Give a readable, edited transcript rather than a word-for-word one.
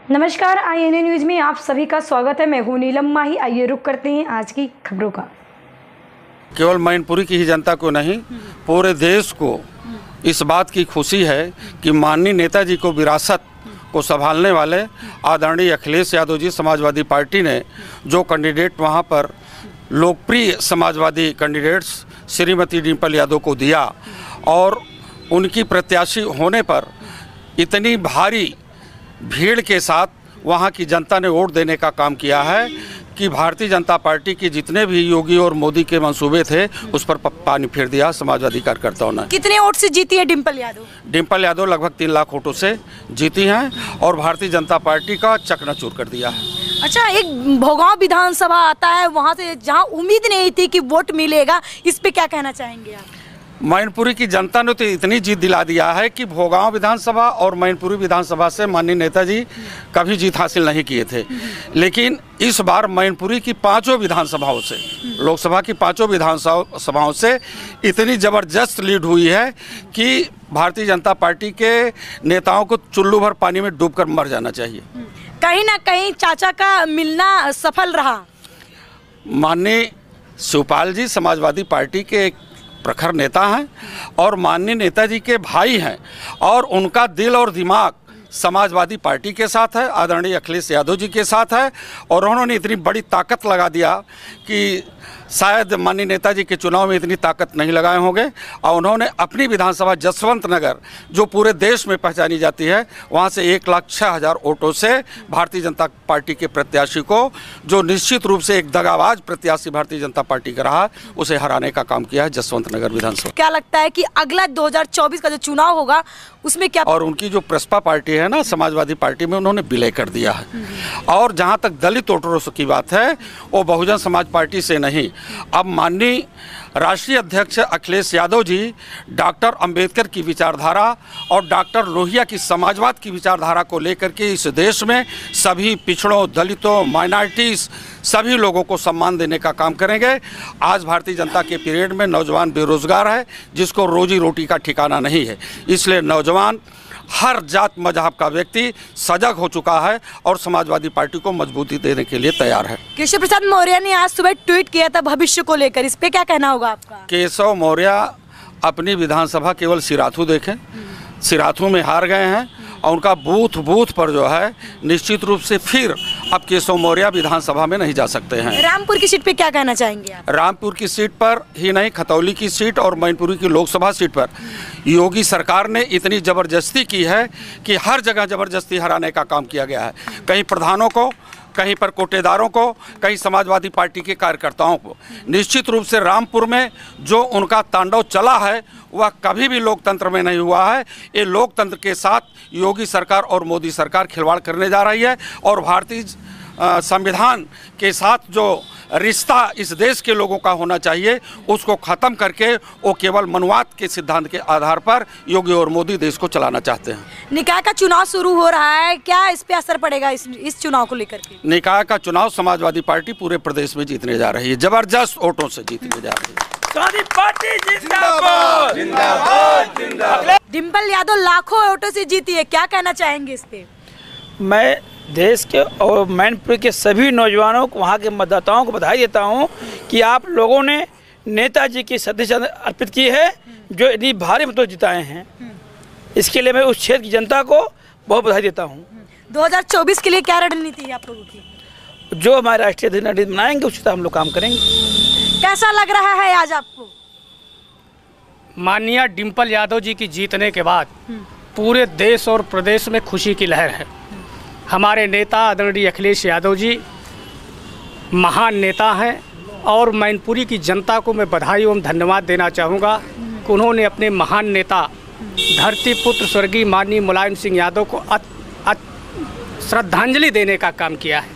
नमस्कार, INA news में आप सभी का स्वागत है। मैं हूं नीलम माही। आइए रुक करते हैं आज की खबरों का। केवल मैनपुरी की ही जनता को नहीं, पूरे देश को इस बात की खुशी है कि माननीय नेताजी को विरासत को संभालने वाले आदरणीय अखिलेश यादव जी समाजवादी पार्टी ने जो कैंडिडेट वहां पर लोकप्रिय समाजवादी कैंडिडेट्स श्रीमती डिम्पल यादव को दिया और उनकी प्रत्याशी होने पर इतनी भारी भीड़ के साथ वहां की जनता ने वोट देने का काम किया है कि भारतीय जनता पार्टी की जितने भी योगी और मोदी के मंसूबे थे उस पर पानी फेर दिया समाजवादी कार्यकर्ताओं ने। कितने वोट से जीती है डिम्पल यादव? डिम्पल यादव लगभग 3 लाख वोटों से जीती हैं और भारतीय जनता पार्टी का चकनाचूर कर दिया है। अच्छा, एक भोगांव विधानसभा आता है, वहां से जहां उम्मीद नहीं थी कि वोट मिलेगा, इस पे क्या कहना चाहेंगे आप? मैनपुरी की जनता ने तो इतनी जीत दिला दिया है कि भोगांव विधानसभा और मैनपुरी विधानसभा से माननीय नेताजी कभी जीत हासिल नहीं किए थे, लेकिन इस बार मैनपुरी की 5 विधानसभाओं से, लोकसभा की 5 विधानसभाओं से इतनी ज़बरदस्त लीड हुई है कि भारतीय जनता पार्टी के नेताओं को चुल्लू भर पानी में डूबकर मर जाना चाहिए। कहीं ना कहीं चाचा का मिलना सफल रहा। माननीय शिवपाल जी समाजवादी पार्टी के एक प्रखर नेता हैं और माननीय नेताजी के भाई हैं और उनका दिल और दिमाग समाजवादी पार्टी के साथ है, आदरणीय अखिलेश यादव जी के साथ है और उन्होंने इतनी बड़ी ताकत लगा दिया कि शायद माननीय नेताजी के चुनाव में इतनी ताकत नहीं लगाए होंगे और उन्होंने अपनी विधानसभा जसवंत नगर जो पूरे देश में पहचानी जाती है वहां से 1,06,000 वोटों से भारतीय जनता पार्टी के प्रत्याशी को, जो निश्चित रूप से एक दगाबाज प्रत्याशी भारतीय जनता पार्टी का रहा, उसे हराने का काम किया है जसवंत नगर विधानसभा। क्या लगता है कि अगला 2024 का जो चुनाव होगा उसमें क्या? और उनकी जो प्रसपा पार्टी है ना, समाजवादी पार्टी में उन्होंने विलय कर दिया है और जहाँ तक दलित वोटरों की बात है वो बहुजन समाज पार्टी से नहीं, अब माननीय राष्ट्रीय अध्यक्ष अखिलेश यादव जी डॉक्टर अंबेडकर की विचारधारा और डॉक्टर लोहिया की समाजवाद की विचारधारा को लेकर के इस देश में सभी पिछड़ों, दलितों, माइनॉरिटीज़ सभी लोगों को सम्मान देने का काम करेंगे। आज भारतीय जनता के पीरियड में नौजवान बेरोजगार है जिसको रोजी रोटी का ठिकाना नहीं है, इसलिए नौजवान हर जात मजहब का व्यक्ति सजग हो चुका है और समाजवादी पार्टी को मजबूती देने के लिए तैयार है। केशव प्रसाद मौर्य ने आज सुबह ट्वीट किया था भविष्य को लेकर, इस पे क्या कहना होगा आपका? केशव मौर्य अपनी विधानसभा केवल सिराथू देखें, सिराथू में हार गए हैं और उनका बूथ पर जो है निश्चित रूप से फिर अब केशव मौर्य विधानसभा में नहीं जा सकते हैं। रामपुर की सीट पे क्या कहना चाहेंगे आप? रामपुर की सीट पर ही नहीं, खतौली की सीट और मैनपुरी की लोकसभा सीट पर योगी सरकार ने इतनी ज़बरदस्ती की है कि हर जगह ज़बरदस्ती हराने का काम किया गया है, कहीं प्रधानों को, कहीं पर कोटेदारों को, कहीं समाजवादी पार्टी के कार्यकर्ताओं को। निश्चित रूप से रामपुर में जो उनका तांडव चला है वह कभी भी लोकतंत्र में नहीं हुआ है। ये लोकतंत्र के साथ योगी सरकार और मोदी सरकार खिलवाड़ करने जा रही है और भारतीय संविधान के साथ जो रिश्ता इस देश के लोगों का होना चाहिए उसको ख़त्म करके वो केवल मनुवाद के सिद्धांत के आधार पर योगी और मोदी देश को चलाना चाहते हैं। निकाय का चुनाव शुरू हो रहा है, क्या इस पे असर पड़ेगा इस चुनाव को लेकर के? निकाय का चुनाव समाजवादी पार्टी पूरे प्रदेश में जीतने जा रही है, जबरदस्त वोटों से जीतने जा रही है। डिम्पल यादव लाखों वोटों से जीती है, क्या कहना चाहेंगे इस पे? मैं देश के और मैनपुरी के सभी नौजवानों को, वहाँ के मतदाताओं को बधाई देता हूँ कि आप लोगों ने नेताजी की श्रद्धांजलि अर्पित की है जो इतनी भारी मतों जिताए हैं। इसके लिए मैं उस क्षेत्र की जनता को बहुत बधाई देता हूँ। 2024 के लिए क्या रणनीति है आप लोगों की? जो हमारे राष्ट्रीय रणनीति बनाएंगे उसी तरह हम लोग काम करेंगे। कैसा लग रहा है आज आपको? माननीय डिम्पल यादव जी की जीतने के बाद पूरे देश और प्रदेश में खुशी की लहर है। हमारे नेता आदरणीय अखिलेश यादव जी महान नेता हैं और मैनपुरी की जनता को मैं बधाई एवं धन्यवाद देना चाहूँगा कि उन्होंने अपने महान नेता धरती पुत्र स्वर्गीय माननीय मुलायम सिंह यादव को श्रद्धांजलि देने का काम किया है।